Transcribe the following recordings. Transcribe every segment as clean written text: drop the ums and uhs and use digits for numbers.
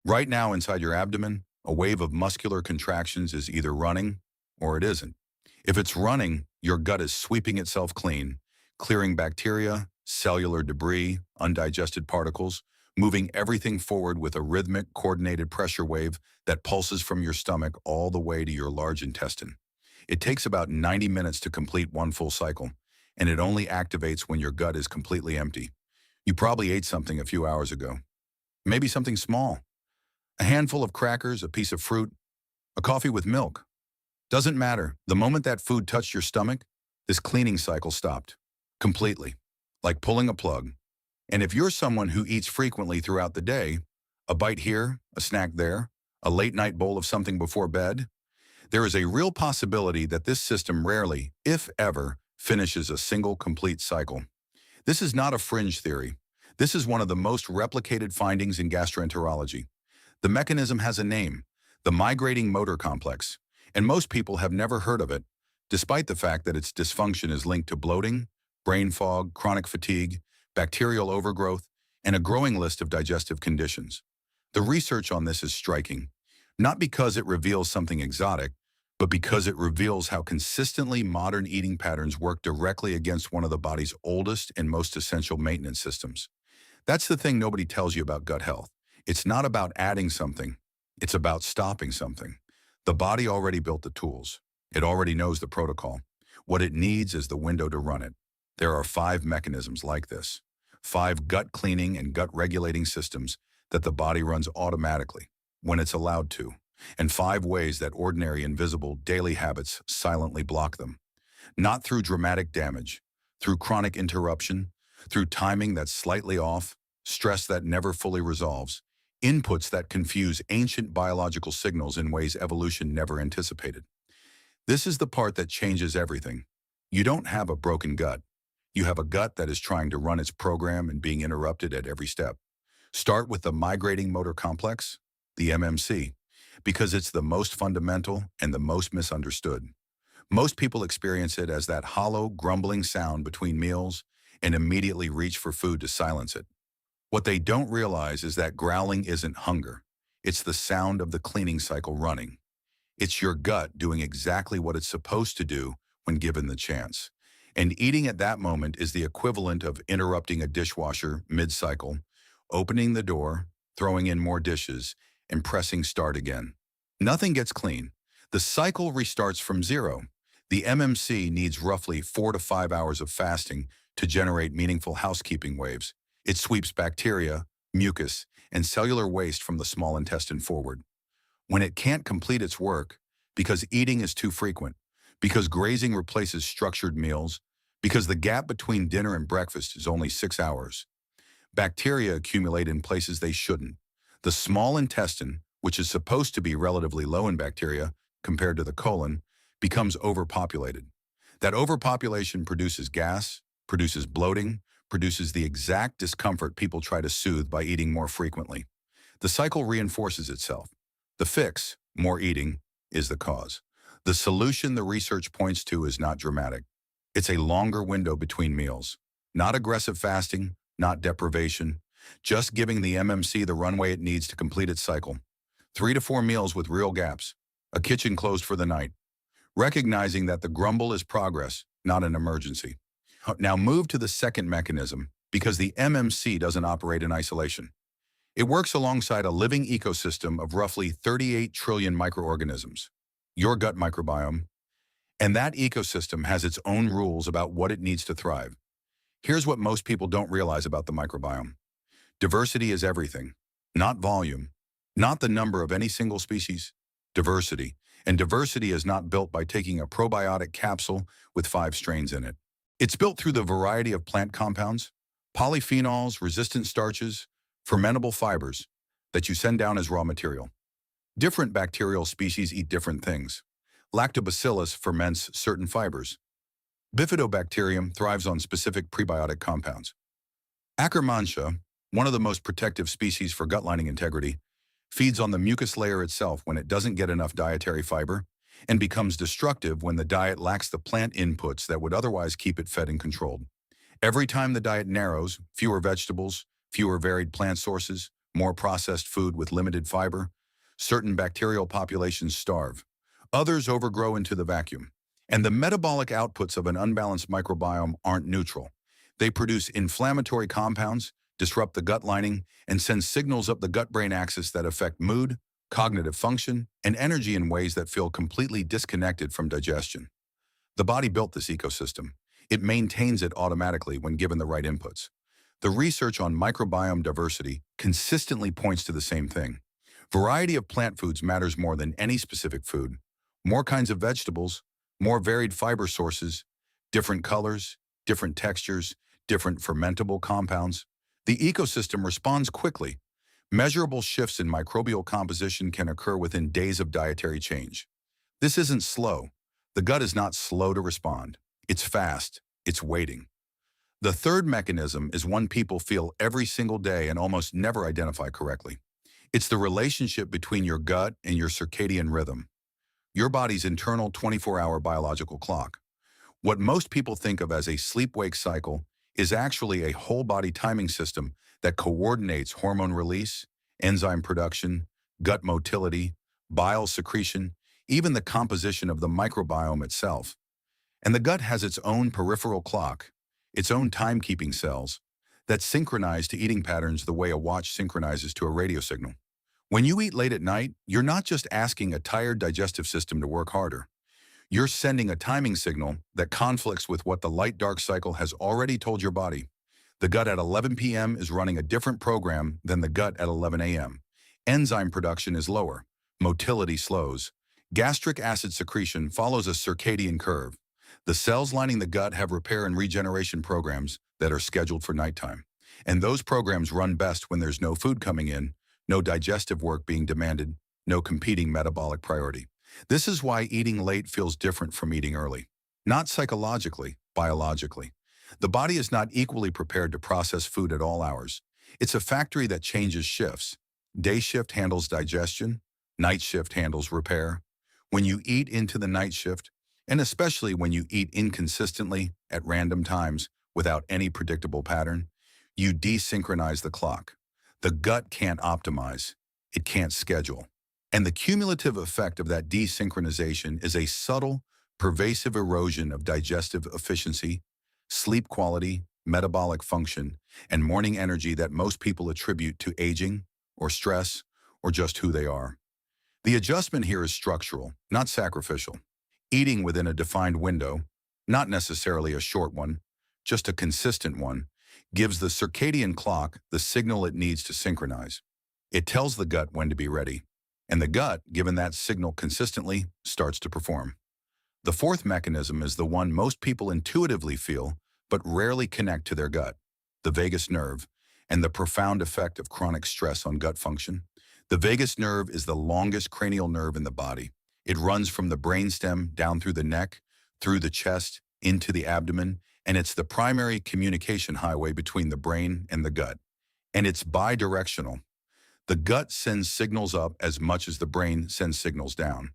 Right now, inside your abdomen, a wave of muscular contractions is either running or it isn't. If it's running, your gut is sweeping itself clean, clearing bacteria, cellular debris, undigested particles, moving everything forward with a rhythmic, coordinated pressure wave that pulses from your stomach all the way to your large intestine. It takes about 90 minutes to complete one full cycle, and it only activates when your gut is completely empty. You probably ate something a few hours ago. Maybe something small. A handful of crackers, a piece of fruit, a coffee with milk. Doesn't matter. The moment that food touched your stomach, this cleaning cycle stopped. Completely. Like pulling a plug. And if you're someone who eats frequently throughout the day, a bite here, a snack there, a late night bowl of something before bed, there is a real possibility that this system rarely, if ever, finishes a single complete cycle. This is not a fringe theory. This is one of the most replicated findings in gastroenterology. The mechanism has a name, the migrating motor complex, and most people have never heard of it, despite the fact that its dysfunction is linked to bloating, brain fog, chronic fatigue, bacterial overgrowth, and a growing list of digestive conditions. The research on this is striking, not because it reveals something exotic, but because it reveals how consistently modern eating patterns work directly against one of the body's oldest and most essential maintenance systems. That's the thing nobody tells you about gut health. It's not about adding something. It's about stopping something. The body already built the tools. It already knows the protocol. What it needs is the window to run it. There are 5 mechanisms like this. 5 gut cleaning and gut regulating systems that the body runs automatically when it's allowed to, and 5 ways that ordinary invisible daily habits silently block them. Not through dramatic damage, through chronic interruption, through timing that's slightly off, stress that never fully resolves, inputs that confuse ancient biological signals in ways evolution never anticipated. This is the part that changes everything. You don't have a broken gut. You have a gut that is trying to run its program and being interrupted at every step. Start with the migrating motor complex, the MMC, because it's the most fundamental and the most misunderstood. Most people experience it as that hollow, grumbling sound between meals and immediately reach for food to silence it. What they don't realize is that growling isn't hunger. It's the sound of the cleaning cycle running. It's your gut doing exactly what it's supposed to do when given the chance. And eating at that moment is the equivalent of interrupting a dishwasher mid-cycle, opening the door, throwing in more dishes, and pressing start again. Nothing gets clean. The cycle restarts from zero. The MMC needs roughly 4 to 5 hours of fasting to generate meaningful housekeeping waves. It sweeps bacteria, mucus, and cellular waste from the small intestine forward. When it can't complete its work, because eating is too frequent, because grazing replaces structured meals, because the gap between dinner and breakfast is only 6 hours, bacteria accumulate in places they shouldn't. The small intestine, which is supposed to be relatively low in bacteria compared to the colon, becomes overpopulated. That overpopulation produces gas, produces bloating, produces the exact discomfort people try to soothe by eating more frequently. The cycle reinforces itself. The fix, more eating, is the cause. The solution the research points to is not dramatic. It's a longer window between meals. Not aggressive fasting, not deprivation, just giving the MMC the runway it needs to complete its cycle. 3 to 4 meals with real gaps. A kitchen closed for the night. Recognizing that the grumble is progress, not an emergency. Now move to the second mechanism, because the MMC doesn't operate in isolation. It works alongside a living ecosystem of roughly 38 trillion microorganisms, your gut microbiome, and that ecosystem has its own rules about what it needs to thrive. Here's what most people don't realize about the microbiome. Diversity is everything, not volume, not the number of any single species, diversity. And diversity is not built by taking a probiotic capsule with 5 strains in it. It's built through the variety of plant compounds, polyphenols, resistant starches, fermentable fibers that you send down as raw material. Different bacterial species eat different things. Lactobacillus ferments certain fibers. Bifidobacterium thrives on specific prebiotic compounds. Akkermansia, one of the most protective species for gut lining integrity, feeds on the mucus layer itself when it doesn't get enough dietary fiber, and becomes destructive when the diet lacks the plant inputs that would otherwise keep it fed and controlled. Every time the diet narrows, fewer vegetables, fewer varied plant sources, more processed food with limited fiber. Certain bacterial populations starve. Others overgrow into the vacuum. And the metabolic outputs of an unbalanced microbiome aren't neutral. They produce inflammatory compounds, disrupt the gut lining, and send signals up the gut-brain axis that affect mood, cognitive function, and energy in ways that feel completely disconnected from digestion. The body built this ecosystem. It maintains it automatically when given the right inputs. The research on microbiome diversity consistently points to the same thing. Variety of plant foods matters more than any specific food. More kinds of vegetables, more varied fiber sources, different colors, different textures, different fermentable compounds. The ecosystem responds quickly. Measurable shifts in microbial composition can occur within days of dietary change. This isn't slow. The gut is not slow to respond. It's fast. It's waiting. The third mechanism is one people feel every single day and almost never identify correctly. It's the relationship between your gut and your circadian rhythm, your body's internal 24-hour biological clock. What most people think of as a sleep-wake cycle is actually a whole-body timing system that coordinates hormone release, enzyme production, gut motility, bile secretion, even the composition of the microbiome itself. And the gut has its own peripheral clock, its own timekeeping cells, that synchronize to eating patterns the way a watch synchronizes to a radio signal. When you eat late at night, you're not just asking a tired digestive system to work harder. You're sending a timing signal that conflicts with what the light-dark cycle has already told your body. The gut at 11 p.m. is running a different program than the gut at 11 a.m. Enzyme production is lower. Motility slows. Gastric acid secretion follows a circadian curve. The cells lining the gut have repair and regeneration programs that are scheduled for nighttime. And those programs run best when there's no food coming in, no digestive work being demanded, no competing metabolic priority. This is why eating late feels different from eating early. Not psychologically, biologically. The body is not equally prepared to process food at all hours. It's a factory that changes shifts. Day shift handles digestion, night shift handles repair. When you eat into the night shift, and especially when you eat inconsistently at random times without any predictable pattern, you desynchronize the clock. The gut can't optimize. It can't schedule. And the cumulative effect of that desynchronization is a subtle, pervasive erosion of digestive efficiency, sleep quality, metabolic function, and morning energy that most people attribute to aging, or stress, or just who they are. The adjustment here is structural, not sacrificial. Eating within a defined window, not necessarily a short one, just a consistent one, gives the circadian clock the signal it needs to synchronize. It tells the gut when to be ready, and the gut, given that signal consistently, starts to perform. The fourth mechanism is the one most people intuitively feel but rarely connect to their gut, the vagus nerve, and the profound effect of chronic stress on gut function. The vagus nerve is the longest cranial nerve in the body. It runs from the brainstem down through the neck, through the chest, into the abdomen, and it's the primary communication highway between the brain and the gut. And it's bidirectional. The gut sends signals up as much as the brain sends signals down.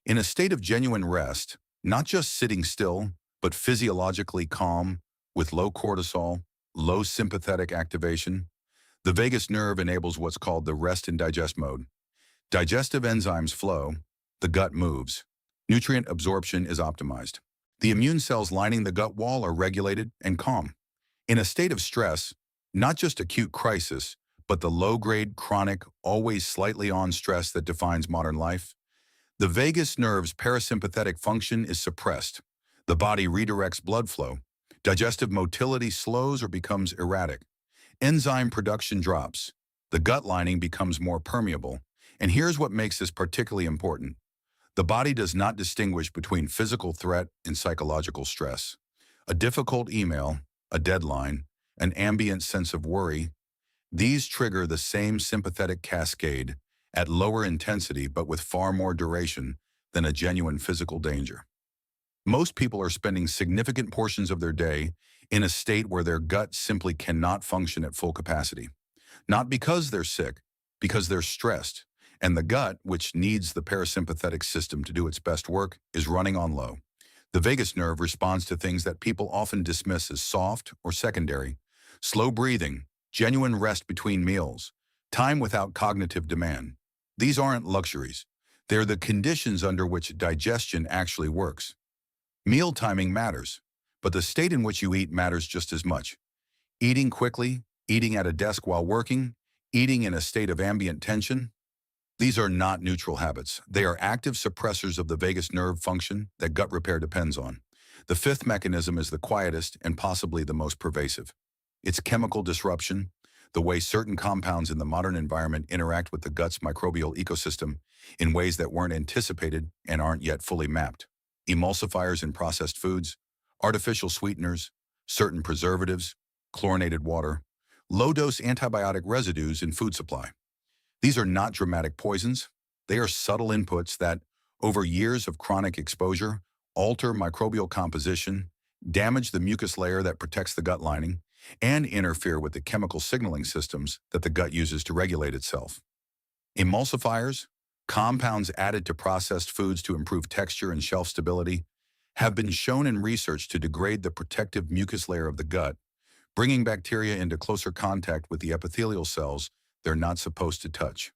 In a state of genuine rest, not just sitting still, but physiologically calm, with low cortisol, low sympathetic activation, the vagus nerve enables what's called the rest and digest mode. Digestive enzymes flow, the gut moves. Nutrient absorption is optimized. The immune cells lining the gut wall are regulated and calm. In a state of stress, not just acute crisis, but the low-grade, chronic, always slightly on stress that defines modern life, the vagus nerve's parasympathetic function is suppressed. The body redirects blood flow. Digestive motility slows or becomes erratic. Enzyme production drops. The gut lining becomes more permeable. And here's what makes this particularly important. The body does not distinguish between physical threat and psychological stress. A difficult email, a deadline, an ambient sense of worry, these trigger the same sympathetic cascade at lower intensity but with far more duration than a genuine physical danger. Most people are spending significant portions of their day in a state where their gut simply cannot function at full capacity. Not because they're sick, because they're stressed. And the gut, which needs the parasympathetic system to do its best work, is running on low. The vagus nerve responds to things that people often dismiss as soft or secondary. Slow breathing, genuine rest between meals, Time without cognitive demand. These aren't luxuries. They're the conditions under which digestion actually works. Meal timing matters, but the state in which you eat matters just as much. Eating quickly, eating at a desk while working, eating in a state of ambient tension, these are not neutral habits. They are active suppressors of the vagus nerve function that gut repair depends on. The fifth mechanism is the quietest and possibly the most pervasive. It's chemical disruption, the way certain compounds in the modern environment interact with the gut's microbial ecosystem in ways that weren't anticipated and aren't yet fully mapped. Emulsifiers in processed foods, artificial sweeteners, certain preservatives, chlorinated water, low-dose antibiotic residues in food supply. These are not dramatic poisons. They are subtle inputs that, over years of chronic exposure, alter microbial composition, damage the mucus layer that protects the gut lining, and interfere with the chemical signaling systems that the gut uses to regulate itself. Emulsifiers, compounds added to processed foods to improve texture and shelf stability, have been shown in research to degrade the protective mucus layer of the gut, bringing bacteria into closer contact with the epithelial cells they're not supposed to touch.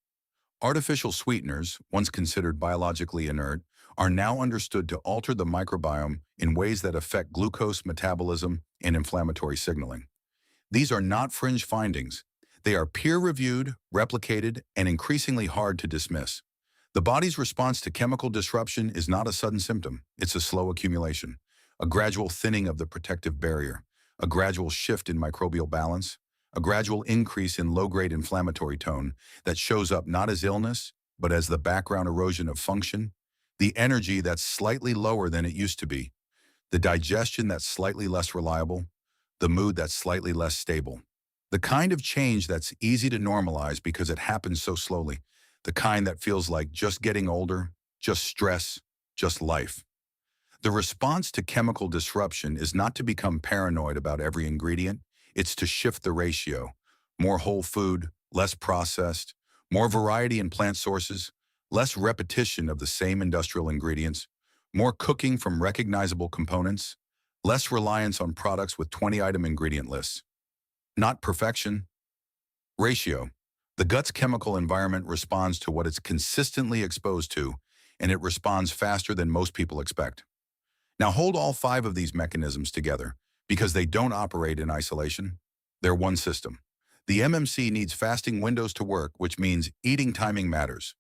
Artificial sweeteners, once considered biologically inert, are now understood to alter the microbiome in ways that affect glucose metabolism and inflammatory signaling. These are not fringe findings. They are peer-reviewed, replicated, and increasingly hard to dismiss. The body's response to chemical disruption is not a sudden symptom. It's a slow accumulation, a gradual thinning of the protective barrier, a gradual shift in microbial balance, a gradual increase in low-grade inflammatory tone that shows up not as illness, but as the background erosion of function, the energy that's slightly lower than it used to be, the digestion that's slightly less reliable, the mood that's slightly less stable. The kind of change that's easy to normalize because it happens so slowly, the kind that feels like just getting older, just stress, just life. The response to chemical disruption is not to become paranoid about every ingredient. It's to shift the ratio. More whole food, less processed, more variety in plant sources, less repetition of the same industrial ingredients, more cooking from recognizable components, less reliance on products with 20-item ingredient lists. Not perfection. Ratio. The gut's chemical environment responds to what it's consistently exposed to, and it responds faster than most people expect. Now hold all 5 of these mechanisms together, because they don't operate in isolation. They're one system. The MMC needs fasting windows to work, which means eating timing matters.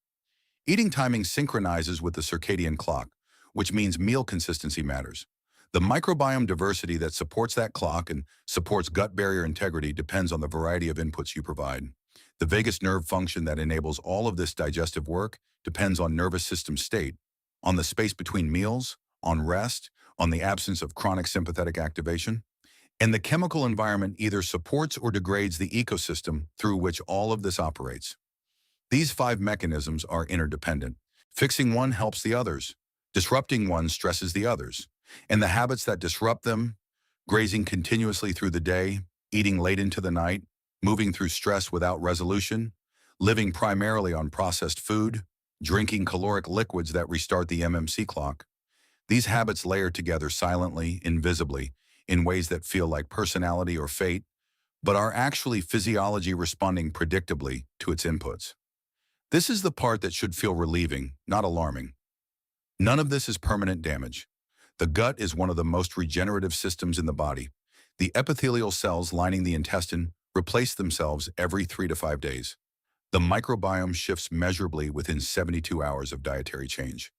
Eating timing synchronizes with the circadian clock, which means meal consistency matters. The microbiome diversity that supports that clock and supports gut barrier integrity depends on the variety of inputs you provide. The vagus nerve function that enables all of this digestive work depends on nervous system state, on the space between meals, on rest, on the absence of chronic sympathetic activation. And the chemical environment either supports or degrades the ecosystem through which all of this operates. These 5 mechanisms are interdependent. Fixing one helps the others. Disrupting one stresses the others. And the habits that disrupt them, grazing continuously through the day, eating late into the night, moving through stress without resolution, living primarily on processed food, drinking caloric liquids that restart the MMC clock. These habits layer together silently, invisibly, in ways that feel like personality or fate, but are actually physiology responding predictably to its inputs. This is the part that should feel relieving, not alarming. None of this is permanent damage. The gut is one of the most regenerative systems in the body. The epithelial cells lining the intestine replace themselves every 3 to 5 days. The microbiome shifts measurably within 72 hours of dietary change.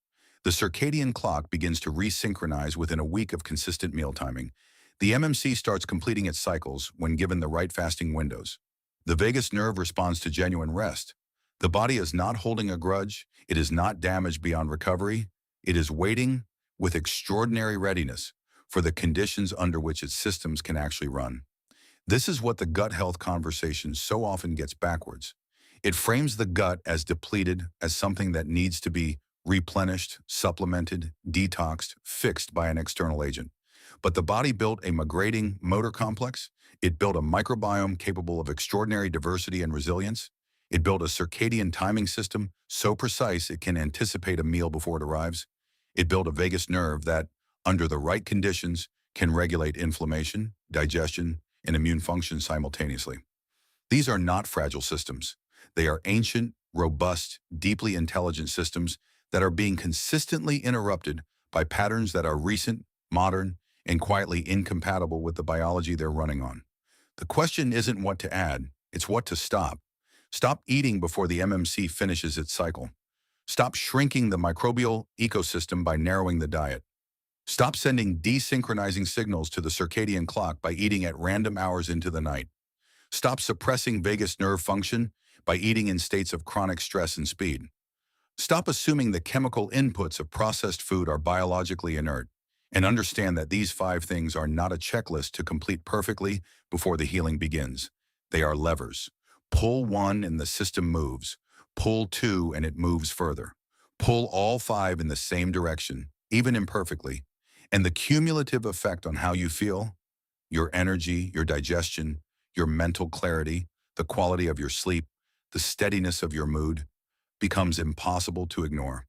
The circadian clock begins to resynchronize within a week of consistent meal timing. The MMC starts completing its cycles when given the right fasting windows. The vagus nerve responds to genuine rest. The body is not holding a grudge. It is not damaged beyond recovery. It is waiting with extraordinary readiness for the conditions under which its systems can actually run. This is what the gut health conversation so often gets backwards. It frames the gut as depleted, as something that needs to be replenished, supplemented, detoxed, fixed by an external agent. But the body built a migrating motor complex. It built a microbiome capable of extraordinary diversity and resilience. It built a circadian timing system so precise it can anticipate a meal before it arrives. It built a vagus nerve that, under the right conditions, can regulate inflammation, digestion, and immune function simultaneously. These are not fragile systems. They are ancient, robust, deeply intelligent systems that are being consistently interrupted by patterns that are recent, modern, and quietly incompatible with the biology they're running on. The question isn't what to add, it's what to stop. Stop eating before the MMC finishes its cycle. Stop shrinking the microbial ecosystem by narrowing the diet. Stop sending desynchronizing signals to the circadian clock by eating at random hours into the night. Stop suppressing vagus nerve function by eating in states of chronic stress and speed. Stop assuming the chemical inputs of processed food are biologically inert, and understand that these 5 things are not a checklist to complete perfectly before the healing begins. They are levers. Pull one and the system moves. Pull two and it moves further. Pull all 5 in the same direction, even imperfectly, and the cumulative effect on how you feel, your energy, your digestion, your mental clarity, the quality of your sleep, the steadiness of your mood, becomes impossible to ignore.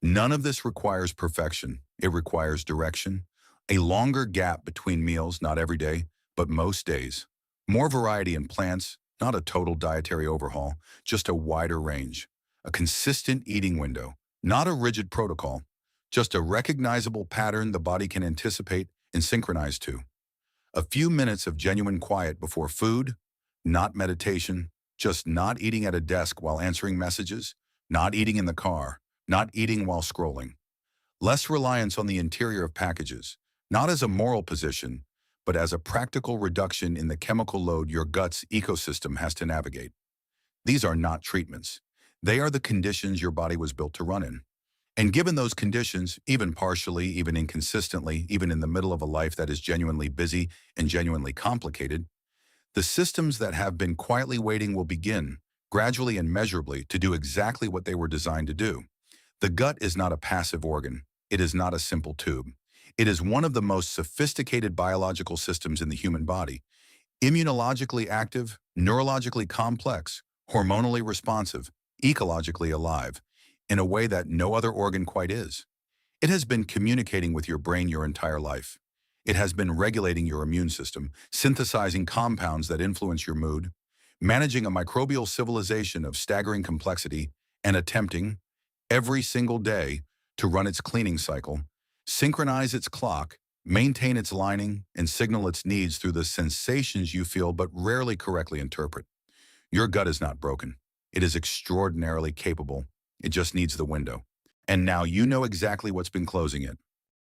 None of this requires perfection. It requires direction, a longer gap between meals, not every day, but most days. More variety in plants, not a total dietary overhaul, just a wider range. A consistent eating window, not a rigid protocol, just a recognizable pattern the body can anticipate and synchronize to. A few minutes of genuine quiet before food, not meditation, just not eating at a desk while answering messages, not eating in the car, not eating while scrolling. Less reliance on the interior of packages, not as a moral position, but as a practical reduction in the chemical load your gut's ecosystem has to navigate. These are not treatments. They are the conditions your body was built to run in. And given those conditions, even partially, even inconsistently, even in the middle of a life that is genuinely busy and genuinely complicated, the systems that have been quietly waiting will begin, gradually and measurably, to do exactly what they were designed to do. The gut is not a passive organ. It is not a simple tube. It is one of the most sophisticated biological systems in the human body, immunologically active, neurologically complex, hormonally responsive, ecologically alive, in a way that no other organ quite is. It has been communicating with your brain your entire life. It has been regulating your immune system, synthesizing compounds that influence your mood, managing a microbial civilization of staggering complexity, and attempting, every single day, to run its cleaning cycle, synchronize its clock, maintain its lining, and signal its needs through the sensations you feel but rarely correctly interpret. Your gut is not broken. It is extraordinarily capable. It just needs the window. And now you know exactly what's been closing it.